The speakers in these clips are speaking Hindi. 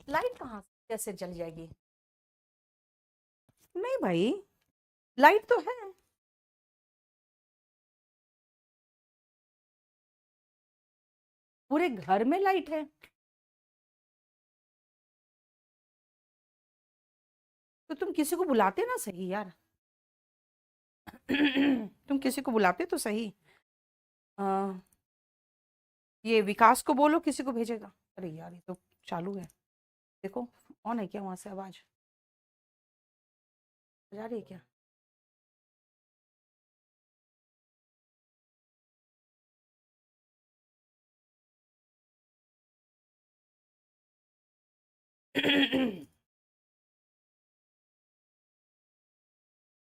लाइट कहाँ कैसे जल जाएगी? नहीं भाई, लाइट तो है। पूरे घर में लाइट है। तो तुम किसी को बुलाते ना सही यार। तुम किसी को बुलाते तो सही। आ, ये विकास को बोलो, किसी को भेजेगा। अरे यार ये तो चालू है। देखो ऑन है क्या? वहां से आवाज जा रही है क्या?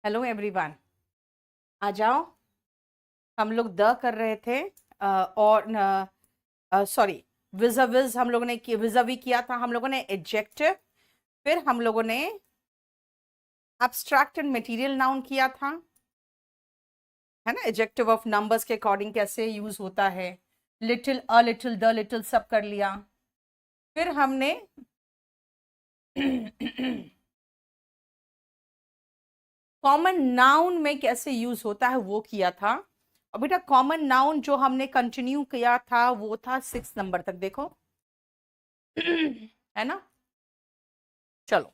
हेलो एवरीवन, आ जाओ। हम लोग द कर रहे थे। और सॉरी, विज़ाविज़ हम लोगों ने विज़ावी किया था हम लोगों ने एडजेक्टिव। फिर हम लोगों ने एब्स्ट्रैक्ट एंड मटेरियल नाउन किया था, है ना। एडजेक्टिव ऑफ नंबर्स के अकॉर्डिंग कैसे यूज होता है। Little, a little, the little सब कर लिया। फिर हमने कॉमन नाउन में कैसे यूज होता है वो किया था। और बेटा कॉमन नाउन जो हमने कंटिन्यू किया था वो था 6 नंबर तक, देखो। है ना। चलो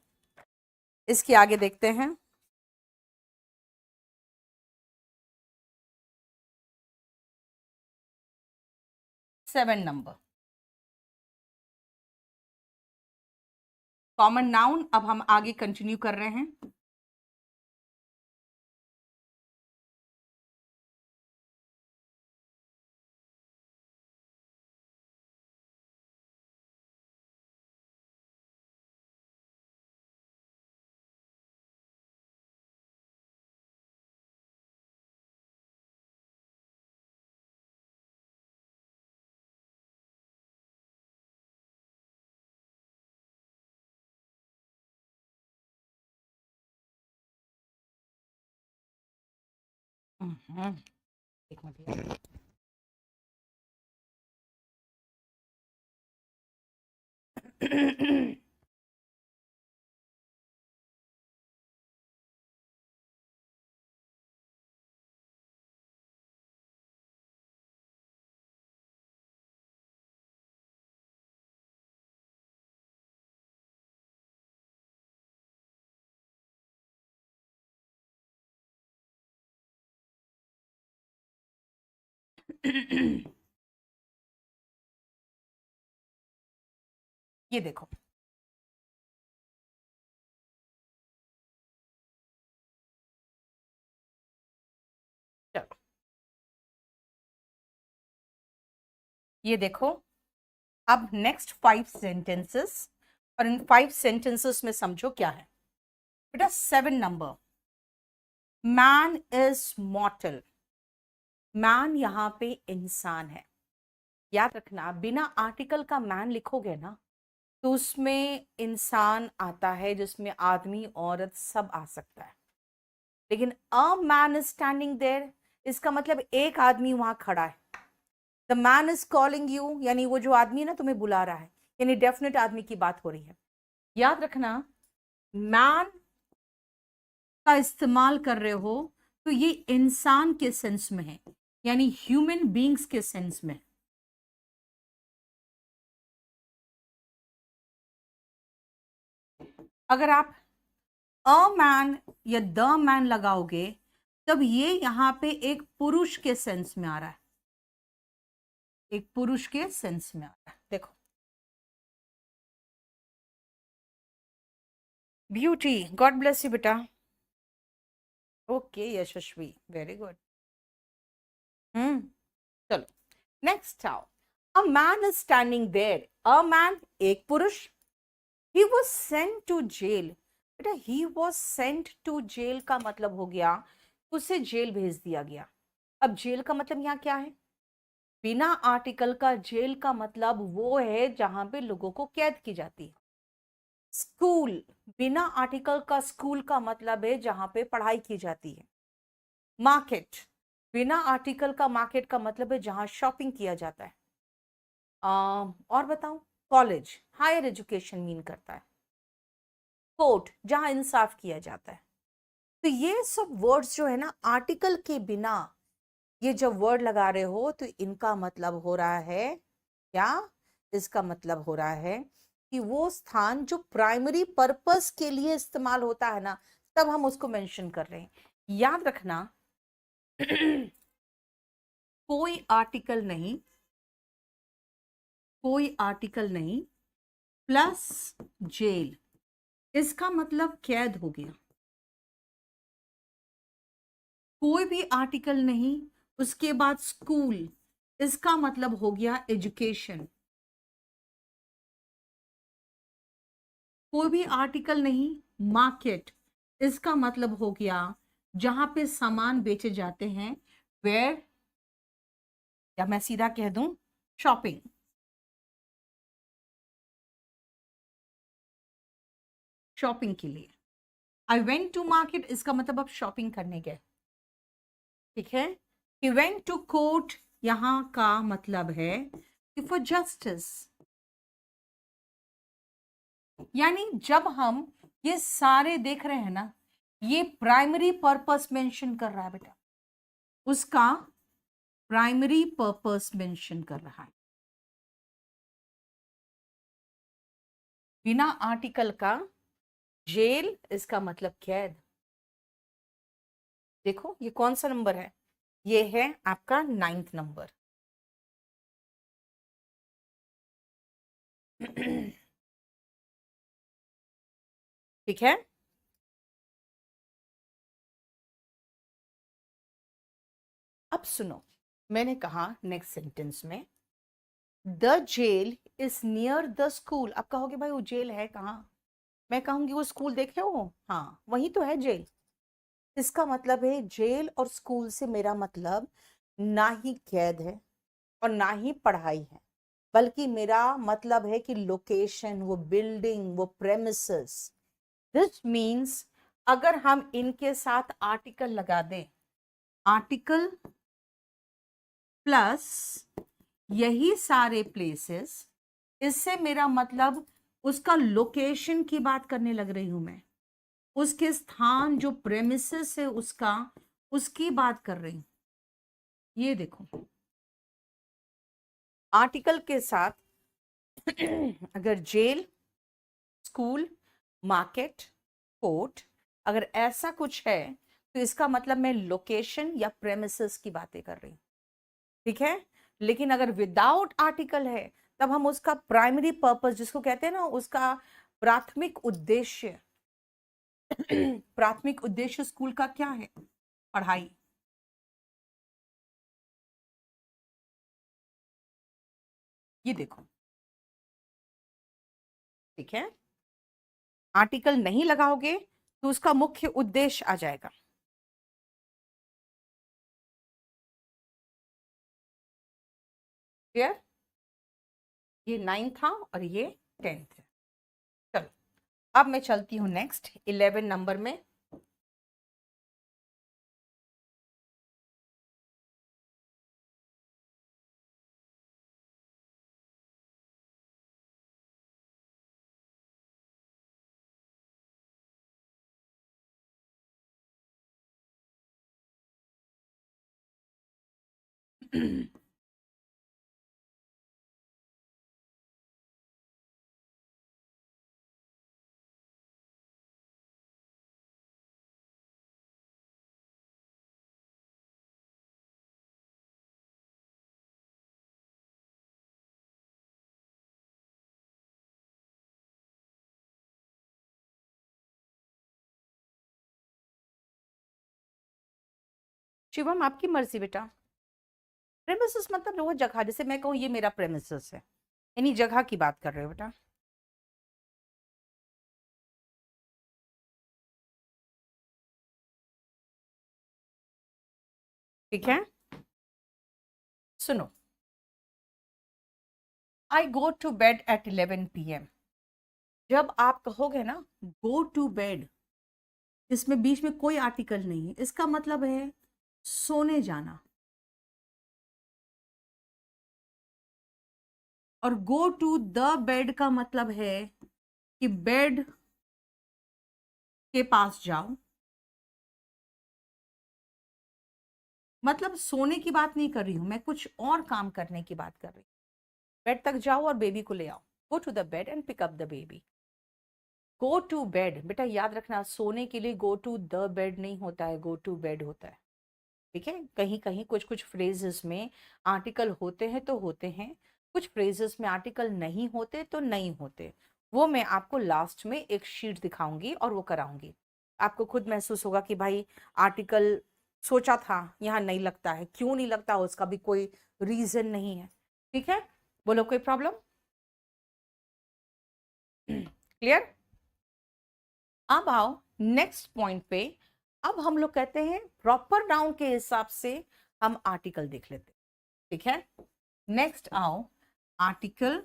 इसके आगे देखते हैं। 7 नंबर कॉमन नाउन। अब हम आगे कंटिन्यू कर रहे हैं। हम्म, एक मिनट। ये देखो, चलो ये देखो। अब नेक्स्ट 5 सेंटेंसेस, और इन 5 सेंटेंसेस में समझो क्या है। बेटा 7 नंबर, मैन इज मॉर्टल। मैन यहाँ पे इंसान है। याद रखना, बिना आर्टिकल का मैन लिखोगे ना तो उसमें इंसान आता है, जिसमें आदमी औरत सब आ सकता है। लेकिन a man is standing there, इसका मतलब एक आदमी वहां खड़ा है। The man is calling you, यानी वो जो आदमी है ना तुम्हें बुला रहा है, यानी डेफिनेट आदमी की बात हो रही है। याद रखना, मैन का इस्तेमाल कर रहे हो तो ये इंसान के सेंस में है, यानी ह्यूमन बींग्स के सेंस में। अगर आप अ मैन या द मैन लगाओगे तब ये यहां पे एक पुरुष के सेंस में आ रहा है, एक पुरुष के सेंस में आ रहा है। देखो, ब्यूटी, गॉड ब्लेस यू बेटा। Okay Yashasvi, very good. चलो नेक्स्ट आओ। A man is standing there, a man एक पुरुष। He was sent to jail. बेटा he was sent to jail का मतलब हो गया उसे जेल भेज दिया गया। अब जेल का मतलब यहाँ क्या है? बिना आर्टिकल का जेल का मतलब वो है जहां पे लोगों को कैद की जाती है। स्कूल, बिना आर्टिकल का स्कूल का मतलब है जहां पे पढ़ाई की जाती है। मार्केट, बिना आर्टिकल का मार्केट का मतलब है जहां शॉपिंग किया जाता है। और बताऊं, कॉलेज हायर एजुकेशन मीन करता है, कोर्ट जहां इंसाफ किया जाता है। तो ये सब वर्ड्स जो है ना, आर्टिकल के बिना ये जब वर्ड लगा रहे हो तो इनका मतलब हो रहा है क्या, इसका मतलब हो रहा है कि वो स्थान जो प्राइमरी पर्पस के लिए इस्तेमाल होता है ना, तब हम उसको मेंशन कर रहे हैं। याद रखना कोई आर्टिकल नहीं, कोई आर्टिकल नहीं प्लस जेल, इसका मतलब कैद हो गया। कोई भी आर्टिकल नहीं उसके बाद स्कूल, इसका मतलब हो गया एजुकेशन। कोई भी आर्टिकल नहीं मार्केट, इसका मतलब हो गया जहां पे सामान बेचे जाते हैं, वेयर, या मैं सीधा कह दूं शॉपिंग। शॉपिंग के लिए आई वेंट टू मार्केट, इसका मतलब आप शॉपिंग करने गए, ठीक है। ही वेंट टू कोर्ट, यहां का मतलब है कि फॉर जस्टिस। यानी जब हम ये सारे देख रहे हैं ना, ये प्राइमरी पर्पस मेंशन कर रहा है बेटा, उसका प्राइमरी पर्पस मेंशन कर रहा है। बिना आर्टिकल का जेल, इसका मतलब कैद। देखो ये कौन सा नंबर है, ये है आपका 9th नंबर। ठीक है। अब सुनो, मैंने कहा नेक्स्ट सेंटेंस में the jail is near the school. आप कहोगे भाई वो जेल है कहाँ, मैं कहूंगी वो स्कूल देखे हो, हाँ वही तो है जेल। इसका मतलब है जेल और स्कूल से मेरा मतलब ना ही कैद है और ना ही पढ़ाई है, बल्कि मेरा मतलब है कि लोकेशन, वो बिल्डिंग, वो प्रेमिसेस। दिस मीन्स अगर हम इनके साथ आर्टिकल लगा दें, आर्टिकल प्लस यही सारे प्लेसेस, इससे मेरा मतलब उसका लोकेशन की बात करने लग रही हूं मैं, उसके स्थान जो प्रेमिसेस है उसका, उसकी बात कर रही हूं। ये देखो आर्टिकल के साथ अगर जेल, स्कूल, मार्केट, कोर्ट, अगर ऐसा कुछ है तो इसका मतलब मैं लोकेशन या प्रेमिसेस की बातें कर रही हूं, ठीक है। लेकिन अगर विदाउट आर्टिकल है तब हम उसका प्राइमरी पर्पस, जिसको कहते हैं ना, उसका प्राथमिक उद्देश्य प्राथमिक उद्देश्य स्कूल का क्या है, पढ़ाई। ये देखो, ठीक है। आर्टिकल नहीं लगाओगे तो उसका मुख्य उद्देश्य आ जाएगा। क्लियर, ये 9 था और ये 10th है। चलो अब मैं चलती हूं नेक्स्ट 11 नंबर में। शिवम आपकी मर्जी बेटा। प्रेमिसेस मतलब वो जगह, जैसे मैं कहूँ ये मेरा प्रेमिसेस है, यानी जगह की बात कर रहे हो बेटा। ठीक है, सुनो, I go to bed at 11 PM। जब आप कहोगे ना गो टू बेड, इसमें बीच में कोई आर्टिकल नहीं है, इसका मतलब है सोने जाना। और गो टू द बेड का मतलब है कि बेड के पास जाओ, मतलब सोने की बात नहीं कर रही हूं मैं, कुछ और काम करने की बात कर रही हूँ। बेड तक जाओ और बेबी को ले आओ। Go to the bed and pick up the baby. Go to bed, बेटा याद रखना, सोने के लिए गो टू द बेड नहीं होता है, गो टू बेड होता है। ठीक है, कहीं कहीं कुछ कुछ फ्रेजेस में आर्टिकल होते हैं तो होते हैं, कुछ फ्रेजेस में आर्टिकल नहीं होते तो नहीं होते। वो मैं आपको लास्ट में एक शीट दिखाऊंगी और वो कराऊंगी। आपको खुद महसूस होगा कि भाई आर्टिकल सोचा था यहाँ नहीं लगता है, क्यों नहीं लगता, उसका भी कोई रीजन नहीं है। ठीक है, बोलो कोई प्रॉब्लम? क्लियर? अब आओ नेक्स्ट पॉइंट पे। अब हम लोग कहते हैं प्रॉपर नाउन के हिसाब से हम आर्टिकल देख लेते हैं। ठीक है, नेक्स्ट आओ article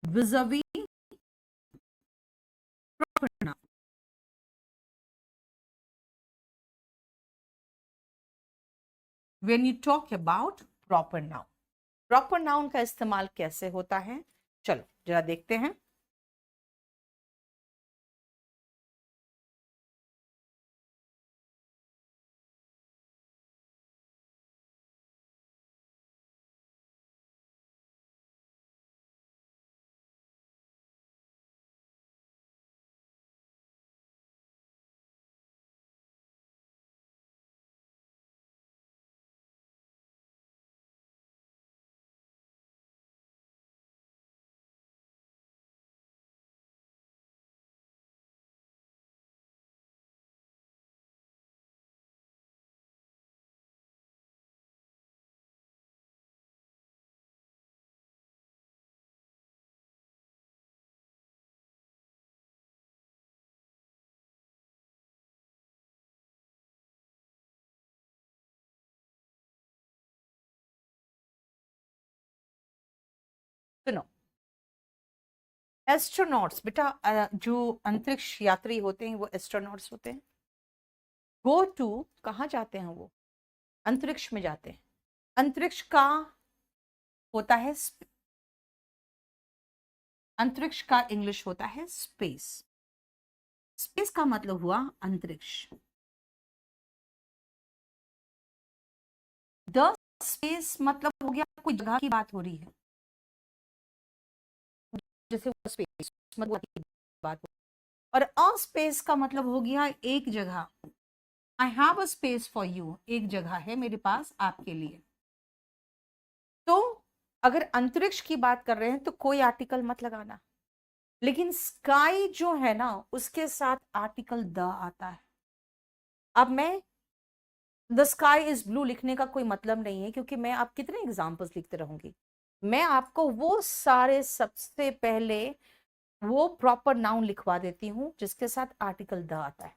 vis-a-vis proper noun. When you talk about proper noun, proper noun का इस्तेमाल कैसे होता है, चलो जरा देखते हैं। सुनो, एस्ट्रोनॉट्स बेटा, जो अंतरिक्ष यात्री होते हैं वो एस्ट्रोनॉट्स होते हैं। गो टू कहाँ जाते हैं वो? अंतरिक्ष में जाते हैं। अंतरिक्ष का होता है अंतरिक्ष का इंग्लिश होता है स्पेस। स्पेस का मतलब हुआ अंतरिक्ष। द स्पेस मतलब हो गया कोई जगह की बात हो रही है, जैसे वो स्पेस मतलब की बात हो। और अ स्पेस का मतलब हो गया एक जगह। I have a space for you, एक जगह है मेरे पास आपके लिए। तो अगर अंतरिक्ष की बात कर रहे हैं तो कोई आर्टिकल मत लगाना, लेकिन स्काई जो है ना उसके साथ आर्टिकल द आता है। अब मैं द स्काई इज ब्लू लिखने का कोई मतलब नहीं है, क्योंकि मैं आप कितने एग्जाम्पल्स लिखते रहूंगी। मैं आपको वो सारे सबसे पहले वो प्रॉपर नाउन लिखवा देती हूं जिसके साथ आर्टिकल द आता है।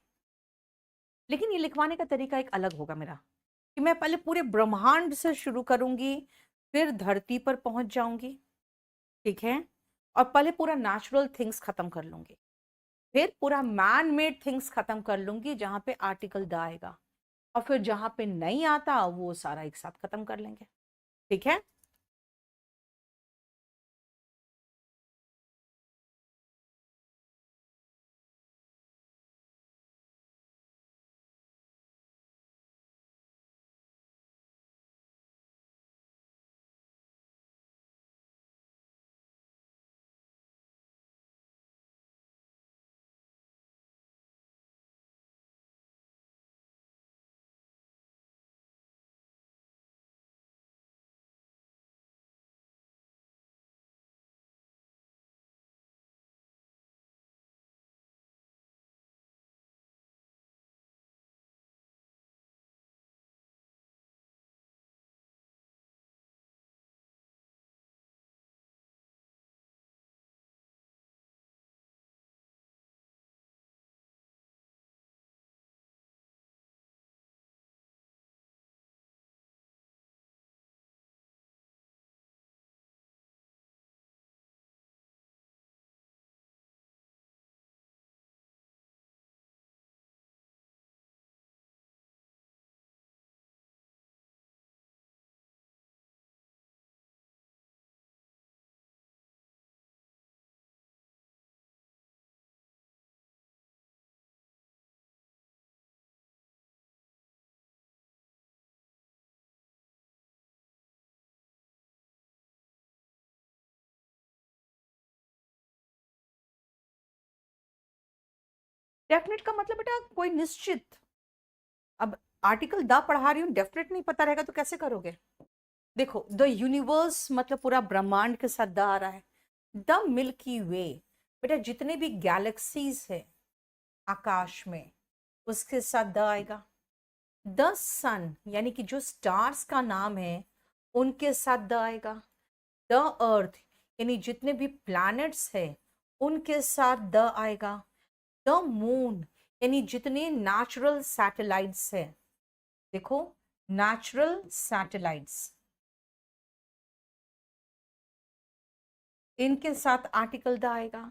लेकिन ये लिखवाने का तरीका एक अलग होगा मेरा, कि मैं पहले पूरे ब्रह्मांड से शुरू करूंगी, फिर धरती पर पहुंच जाऊंगी। ठीक है, और पहले पूरा नेचुरल थिंग्स खत्म कर लूंगी, फिर पूरा मैन मेड थिंग्स खत्म कर लूंगी जहां पे आर्टिकल द आएगा, और फिर जहां पे नहीं आता वो सारा एक साथ खत्म कर लेंगे। ठीक है। डेफिनेट का मतलब बेटा कोई निश्चित। अब आर्टिकल द पढ़ा रही हूँ, डेफिनेट नहीं पता रहेगा तो कैसे करोगे? देखो, द यूनिवर्स मतलब पूरा ब्रह्मांड के साथ द आ रहा है। द मिल्की वे, बेटा जितने भी गैलेक्सीज है आकाश में उसके साथ द आएगा। द सन यानी कि जो स्टार्स का नाम है उनके साथ द आएगा। द अर्थ यानी जितने भी प्लैनेट्स है उनके साथ द आएगा। द मून यानी जितने नेचुरल सैटेलाइट्स है, देखो नेचुरल सैटेलाइट्स, इनके साथ आर्टिकल द आएगा।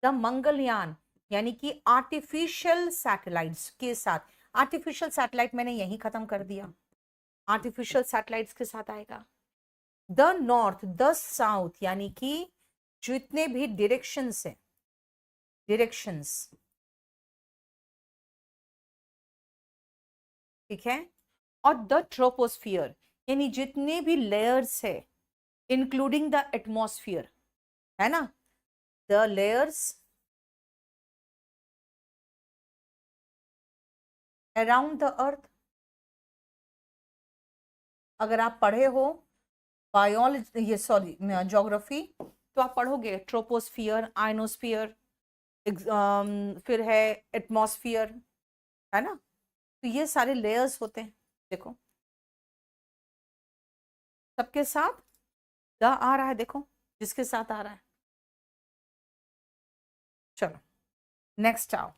द मंगलयान यानी कि आर्टिफिशियल सैटेलाइट्स के साथ, आर्टिफिशियल सैटेलाइट मैंने यही खत्म कर दिया, आर्टिफिशियल सैटेलाइट्स के साथ आएगा। द नॉर्थ, द साउथ यानी कि जितने भी डायरेक्शंस है, डायरेक्शंस, ठीक है। और द ट्रोपोस्फियर यानी जितने भी लेयर्स है इंक्लूडिंग द एटमॉस्फियर, है ना, the layers around the earth. अगर आप पढ़े हो बायोलॉजी, ये सॉरी ज्योग्राफी, तो आप पढ़ोगे ट्रोपोस्फियर, आयनोस्फियर, फिर है एटमॉस्फियर, है ना। तो ये सारे लेयर्स होते हैं। देखो सबके साथ द आ रहा है, देखो जिसके साथ आ रहा है। चलो नेक्स्ट आओ।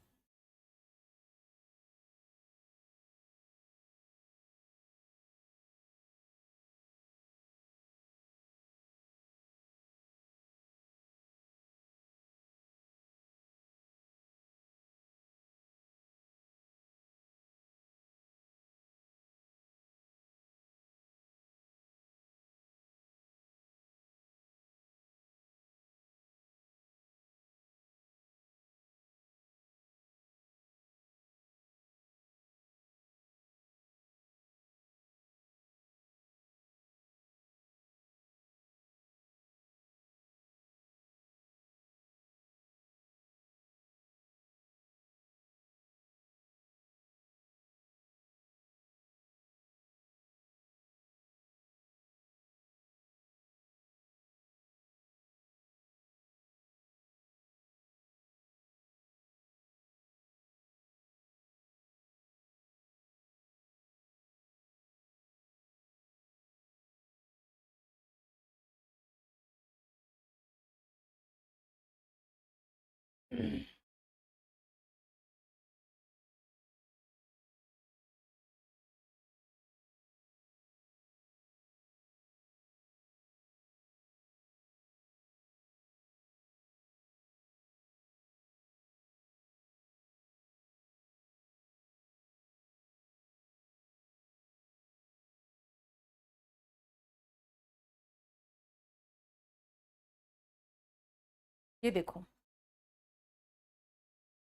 ये देखो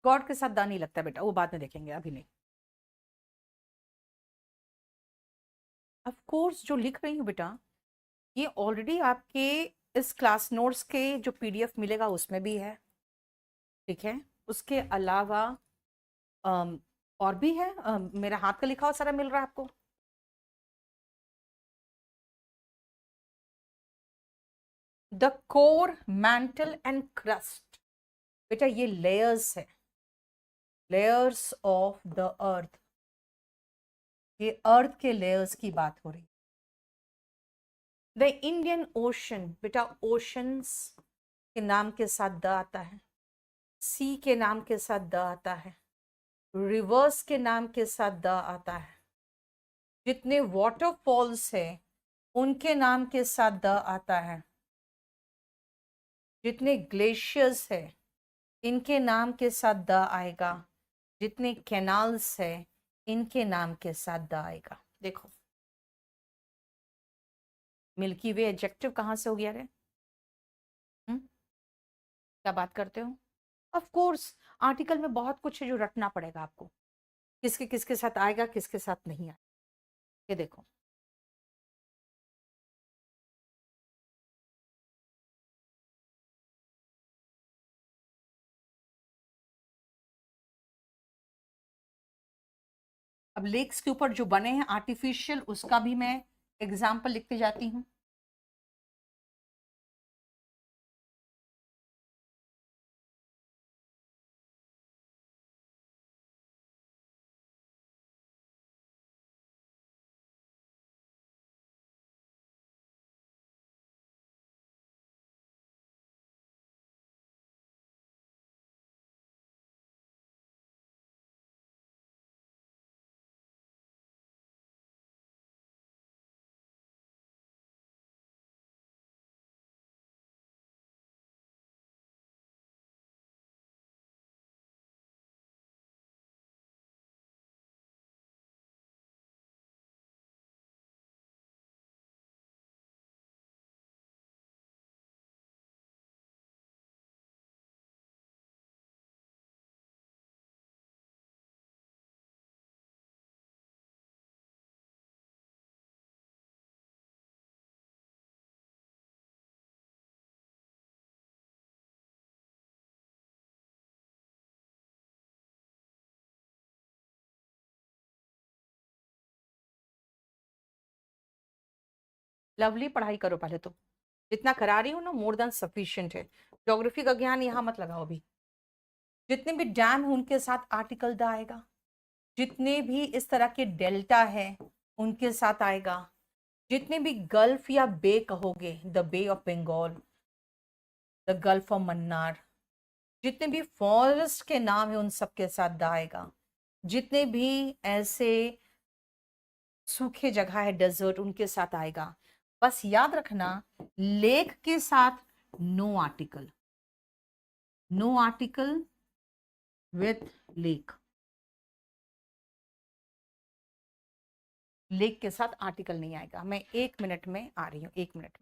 गॉड के साथ द नहीं लगता बेटा, वो बाद में देखेंगे, अभी नहीं। ऑफ कोर्स जो लिख रही हूँ बेटा ये ऑलरेडी आपके इस क्लास नोट्स के जो पीडीएफ मिलेगा उसमें भी है, ठीक है। उसके अलावा और भी है, मेरा हाथ का लिखा हुआ सारा मिल रहा है आपको। The core, mantle and crust, बेटा ये लेयर्स है, लेयर्स ऑफ द अर्थ, ये अर्थ के लेयर्स की बात हो रही। द इंडियन ओशन, बेटा ओशंस के नाम के साथ द आता है, सी के नाम के साथ द आता है, रिवर्स के नाम के साथ द आता है, जितने वाटरफॉल्स है उनके नाम के साथ द आता है, जितने ग्लेशियर्स है इनके नाम के साथ द आएगा, जितने कैनाल्स है इनके नाम के साथ द आएगा। देखो मिल्की वे एडजेक्टिव कहाँ से हो गया रे? क्या बात करते हो? ऑफ कोर्स आर्टिकल में बहुत कुछ है जो रटना पड़ेगा आपको, किसके किसके साथ आएगा किसके साथ नहीं आएगा। ये देखो अब लेक्स के ऊपर जो बने हैं आर्टिफिशियल, उसका भी मैं एग्जाम्पल लिखते जाती हूँ। लवली, पढ़ाई करो पहले तो। जितना करा रही हो ना, मोर देन सफिशिएंट है। ज्योग्राफी का ज्ञान यहाँ मत लगाओ अभी। जितने भी डैम है उनके साथ आर्टिकल द आएगा, जितने भी इस तरह के डेल्टा है उनके साथ आएगा, जितने भी गल्फ या बे कहोगे, the bay of Bengal, the gulf of Mannar, जितने भी फॉरेस्ट के नाम है उन सब के साथ द आएगा, जितने भी ऐसे सूखे जगह है डेजर्ट उनके साथ आएगा। बस याद रखना, लेक के साथ no article, no article with lake. Lake के साथ आर्टिकल नहीं आएगा। मैं 1 मिनट में आ रही हूं, 1 minute.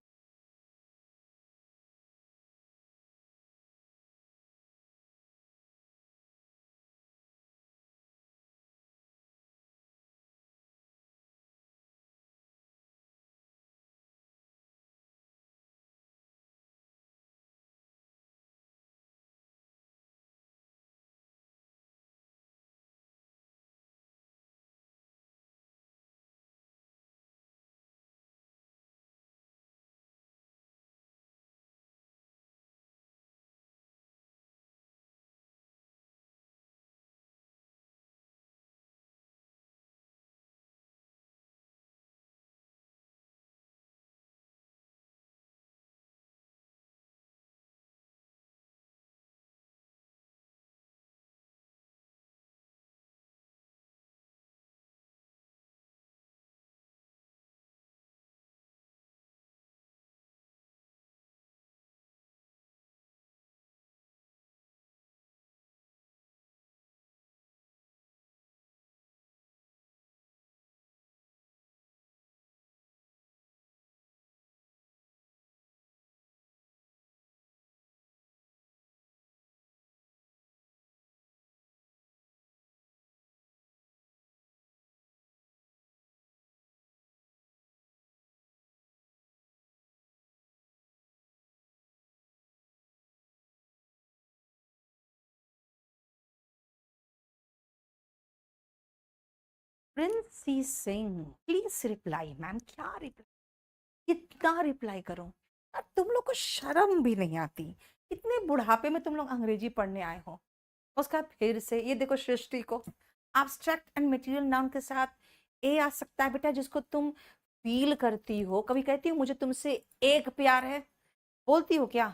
Princy Singh, please reply. Ma'am क्या रिप्लाई, कितना रिप्लाई करूं यार? तुम लोग को शर्म भी नहीं आती? इतने बुढ़ापे में तुम लोग अंग्रेजी पढ़ने आए हो। उसका फिर से ये देखो, सृष्टि को एब्स्ट्रैक्ट एंड मटेरियल नाउन के साथ ए आ सकता है बेटा, जिसको तुम फील करती हो। कभी कहती हो मुझे तुमसे एक प्यार है? बोलती हो क्या?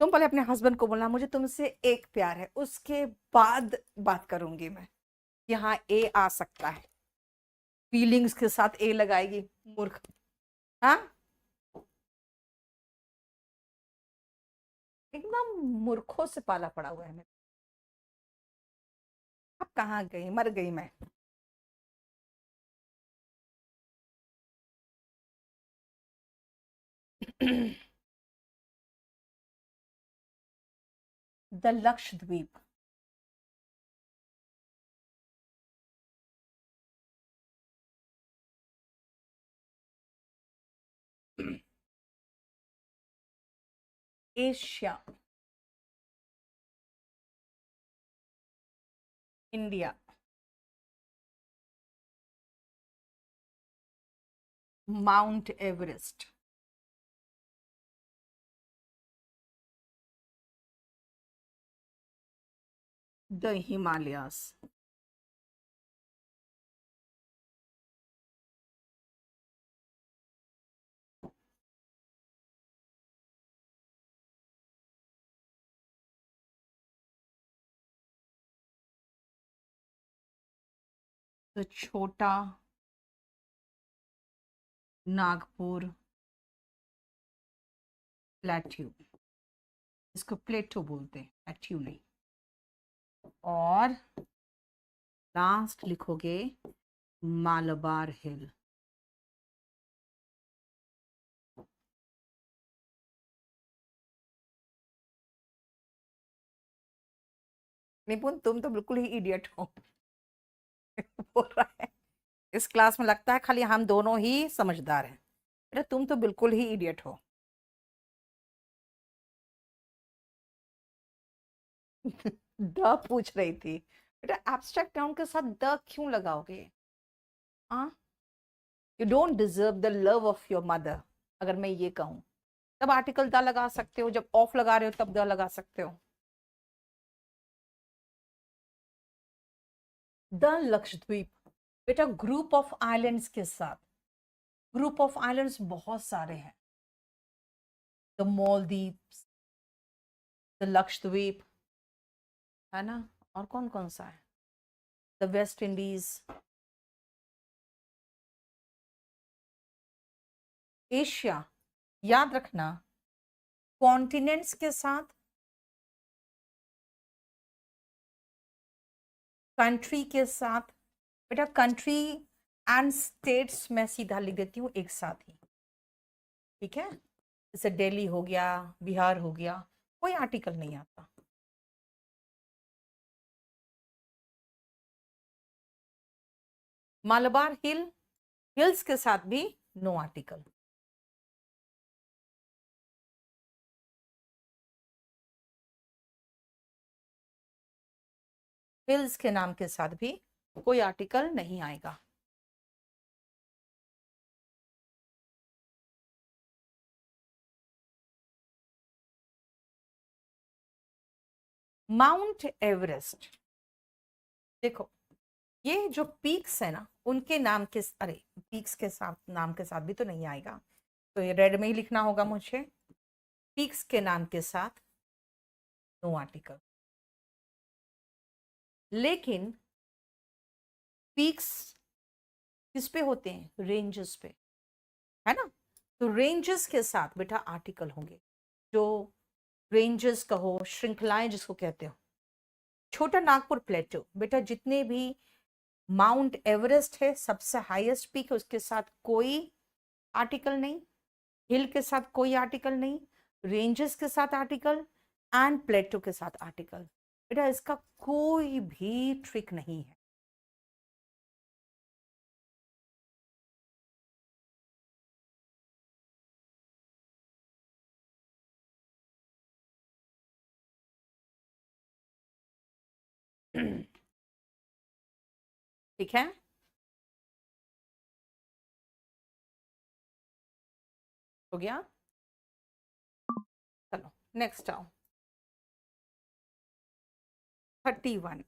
तुम पहले अपने हस्बैंड को बोलना मुझे तुमसे एक प्यार है, उसके बाद बात करूंगी मैं। यहाँ ए आ सकता है, फीलिंग्स के साथ ए लगाएगी, मूर्ख। हाँ, एकदम मूर्खों से पाला पड़ा हुआ है। मैं अब कहाँ गई, मर गई मैं। The Lakshadweep. Asia. India. Mount Everest, the Himalayas, the छोटा नागपुर प्लेट्यू, इसको प्लेटो बोलते हैं, प्लेट्यू नहीं। और लास्ट लिखोगे मालाबार हिल। निपुण तुम तो बिल्कुल ही इडियट हो बोल रहा है। इस क्लास में लगता है खाली हम दोनों ही समझदार हैं, बेटा तुम तो बिल्कुल ही इडियट हो द पूछ रही थी बेटा, एब्स्ट्रैक्ट नाउन के साथ द क्यों लगाओगे? हाँ, you don't deserve the love of your mother, अगर मैं ये कहूं तब आर्टिकल द लगा सकते हो, जब ऑफ लगा रहे हो तब द लगा सकते हो। द लक्षद्वीप, बेटा ग्रुप ऑफ आइलैंड्स के साथ, ग्रुप ऑफ आइलैंड्स बहुत सारे हैं, द मालदीव्स, द लक्षद्वीप, है ना, और कौन कौन सा है, द वेस्ट इंडीज, एशिया। याद रखना कॉन्टिनेंट्स के साथ कंट्री के साथ, बेटा कंट्री एंड स्टेट्स में सीधा लिख देती हूँ एक साथ ही, ठीक है, जैसे दिल्ली हो गया, बिहार हो गया, कोई आर्टिकल नहीं आता। मालाबार हिल, हिल्स के साथ भी नो आर्टिकल। हिल्स के नाम के साथ भी कोई आर्टिकल नहीं आएगा। माउंट एवरेस्ट, देखो ये जो पीक्स है ना उनके नाम के, अरे पीक्स के साथ नाम के साथ भी तो नहीं आएगा, तो ये रेड में ही लिखना होगा मुझे, पीक्स के नाम के साथ नो आर्टिकल। लेकिन पीक्स किस पे होते हैं? रेंजेस पे, है ना, तो रेंजेस के साथ बेटा आर्टिकल होंगे, जो रेंजेस कहो, श्रृंखलाएं जिसको कहते हो। छोटा नागपुर प्लेटो, बेटा जितने भी माउंट एवरेस्ट है सबसे हाईएस्ट पीक है, उसके साथ कोई आर्टिकल नहीं, हिल के साथ कोई आर्टिकल नहीं, रेंजेस के साथ आर्टिकल एंड प्लेटो के साथ आर्टिकल। बेटा इसका कोई भी ट्रिक नहीं है। ठीक है, हो गया, चलो नेक्स्ट आओ, 31।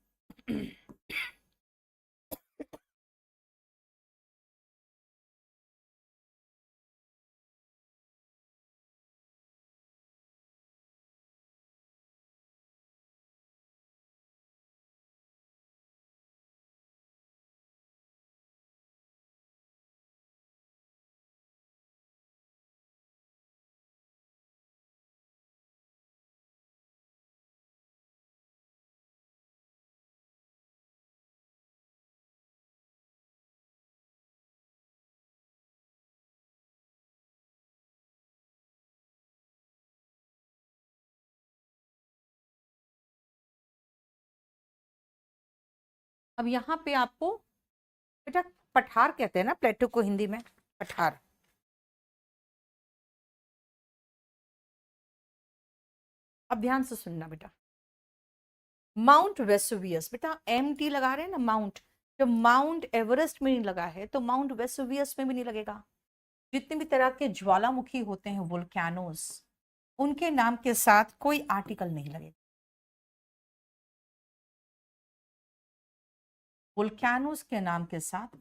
अब यहाँ पे आपको बेटा पठार कहते हैं ना प्लेटो को हिंदी में, पठार। अब ध्यान से सुनना बेटा, माउंट वेसुवियस, बेटा एम टी लगा रहे हैं ना माउंट, जब माउंट एवरेस्ट में नहीं लगा है तो माउंट वेसुवियस में भी नहीं लगेगा। जितने भी तरह के ज्वालामुखी होते हैं वोल्केनोस, उनके नाम के साथ कोई आर्टिकल नहीं लगेगा। वोल्केनोस के नाम के साथ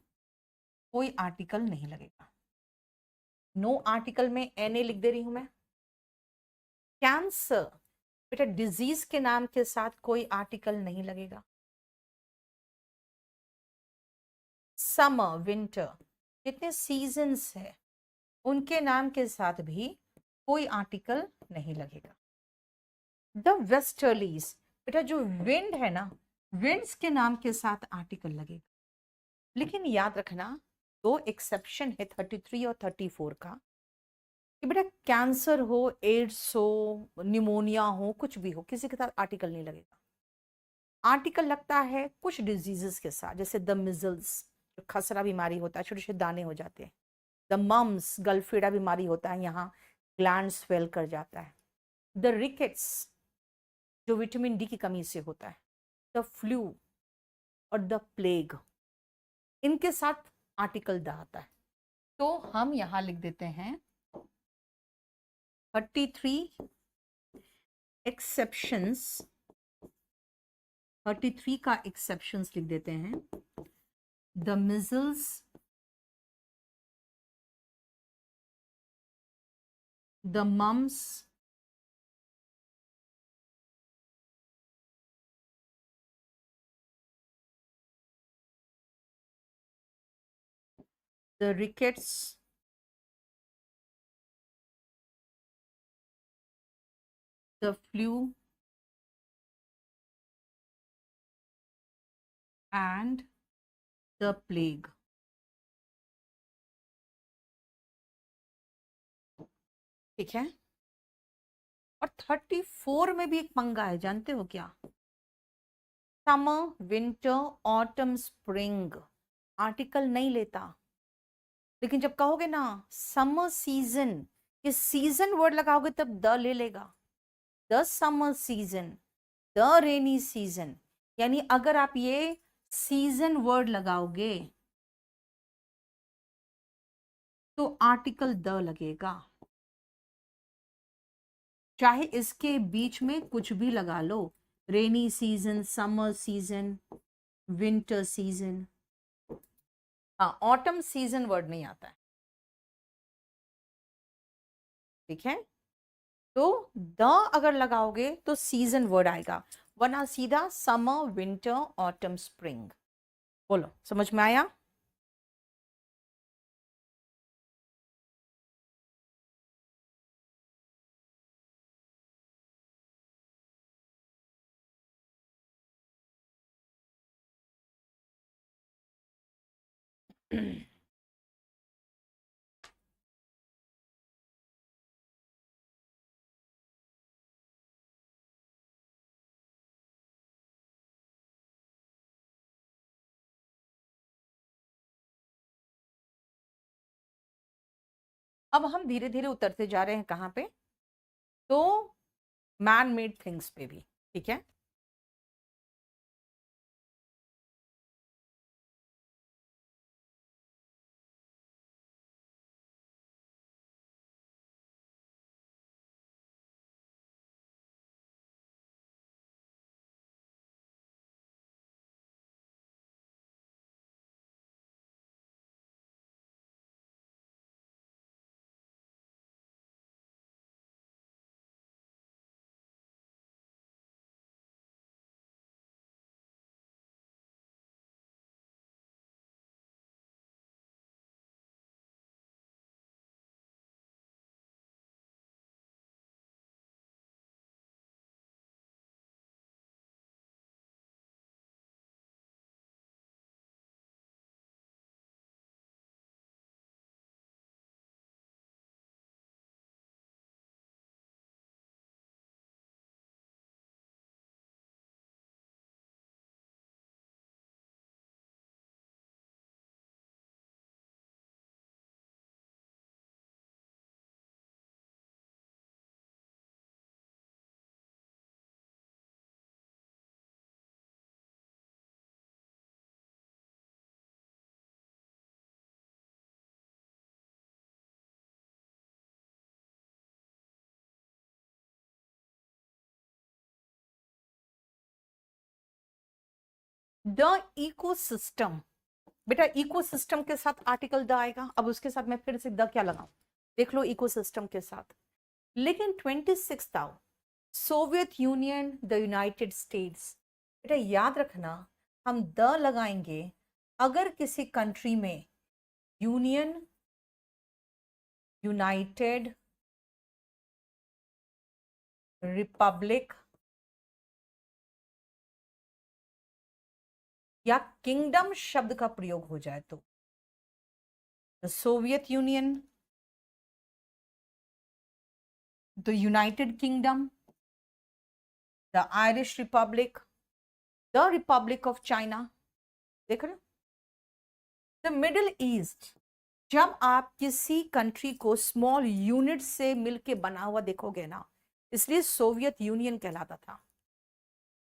कोई आर्टिकल नहीं लगेगा। नो आर्टिकल में एन ए लिख दे रही हूं मैं। कैंसर, बेटा डिजीज के नाम के साथ कोई आर्टिकल नहीं लगेगा। समर, विंटर, जितने सीजन्स है उनके नाम के साथ भी कोई आर्टिकल नहीं लगेगा। द वेस्टर्लीज, बेटा जो विंड है ना, विंड्स के नाम के साथ आर्टिकल लगेगा। लेकिन याद रखना दो एक्सेप्शन है 33 और 34 का, कि बेटा कैंसर हो, एड्स हो, निमोनिया हो, कुछ भी हो, किसी के साथ आर्टिकल नहीं लगेगा। आर्टिकल लगता है कुछ डिजीजेस के साथ, जैसे द मिजल्स, जो खसरा बीमारी होता है, छोटे छोटे दाने हो जाते हैं। द मम्स, गलफेड़ा बीमारी होता है, यहाँ ग्लैंड स्वेल कर जाता है। द रिकेट्स, जो विटामिन डी की कमी से होता है। द फ्लू और द प्लेग, इनके साथ आर्टिकल द आता है। तो हम यहां लिख देते हैं 33 एक्सेप्शंस, 33 का एक्सेप्शंस लिख देते हैं। The measles, the mumps, the rickets, the flu, and the plague। ठीक है। और 34 में भी एक पंगा है, जानते हो क्या? Summer, winter, autumn, spring, article नहीं लेता। लेकिन जब कहोगे ना समर सीजन, ये सीजन वर्ड लगाओगे तब द ले लेगा। The summer season, the rainy season, यानी अगर आप ये सीजन वर्ड लगाओगे तो आर्टिकल द लगेगा। चाहे इसके बीच में कुछ भी लगा लो, rainy season, summer season, winter season. हाँ, ऑटम सीजन वर्ड नहीं आता है। ठीक है, तो द अगर लगाओगे तो सीजन वर्ड आएगा, वरना सीधा समर, विंटर, ऑटम, स्प्रिंग। बोलो, समझ में आया? अब हम धीरे धीरे उतरते जा रहे हैं कहाँ पे? तो मैन मेड थिंग्स पे भी। ठीक है, द इकोसिस्टम, बेटा इकोसिस्टम के साथ आर्टिकल द आएगा। अब उसके साथ मैं फिर से द क्या लगाऊं, देख लो, इकोसिस्टम के साथ। लेकिन 26 था, Soviet union, the United states. बेटा याद रखना, हम द लगाएंगे अगर किसी कंट्री में यूनियन, यूनाइटेड, रिपब्लिक या किंगडम शब्द का प्रयोग हो जाए तो। The Soviet union, the United kingdom, the Irish Republic, the Republic of China. देख रहे हो, द मिडिल ईस्ट। जब आप किसी कंट्री को स्मॉल यूनिट से मिलके बना हुआ देखोगे ना, इसलिए सोवियत यूनियन कहलाता था।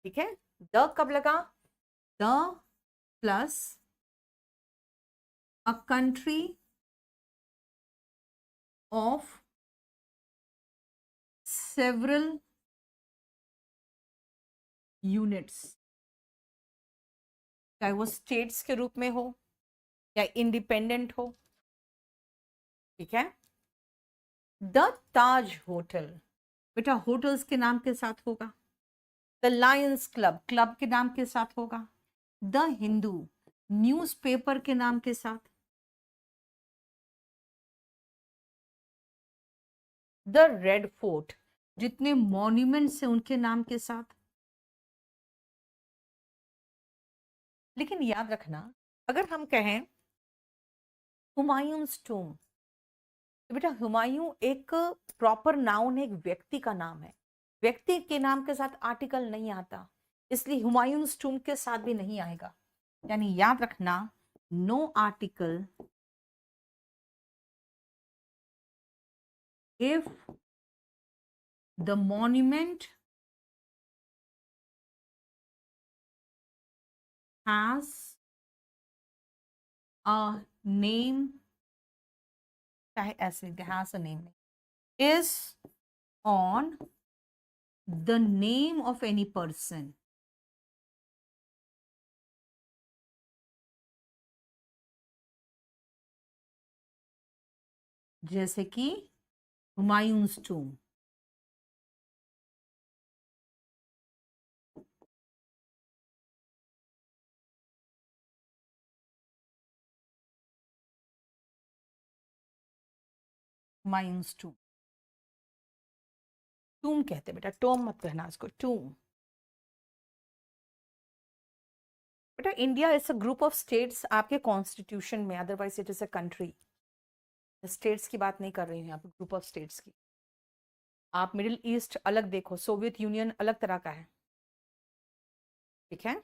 ठीक है, द कब लगा, the plus a country of several units, चाहे वो स्टेट्स के रूप में हो या इंडिपेंडेंट हो। ठीक है, द ताज होटल, बेटा होटल्स के नाम के साथ होगा। द लायंस क्लब, क्लब के नाम के साथ होगा। द हिंदू, न्यूज़पेपर के नाम के साथ। द रेड फोर्ट, जितने मॉन्यूमेंट्स हैं उनके नाम के साथ। लेकिन याद रखना, अगर हम कहें हुमायूंस टूम, तो बेटा हुमायूं एक प्रॉपर नाउन है, एक व्यक्ति का नाम है। व्यक्ति के नाम के साथ आर्टिकल नहीं आता, इसलिए हुमायूंस टूम के साथ भी नहीं आएगा। यानी याद रखना, no article if the monument has a name, चाहे ऐसे has a name, is on the name of any person। जैसे कि हुमायूंस टूम। हुमायूंस टूम, टूम कहते बेटा, टोम मत कहना इसको, टूम। बेटा India is a group of states आपके कॉन्स्टिट्यूशन में, otherwise it is a country. States की बात नहीं कर रही हूँ यहाँ पे, ग्रुप ऑफ स्टेट्स की। आप मिडिल ईस्ट अलग देखो, सोवियत यूनियन अलग तरह का है। ठीक है,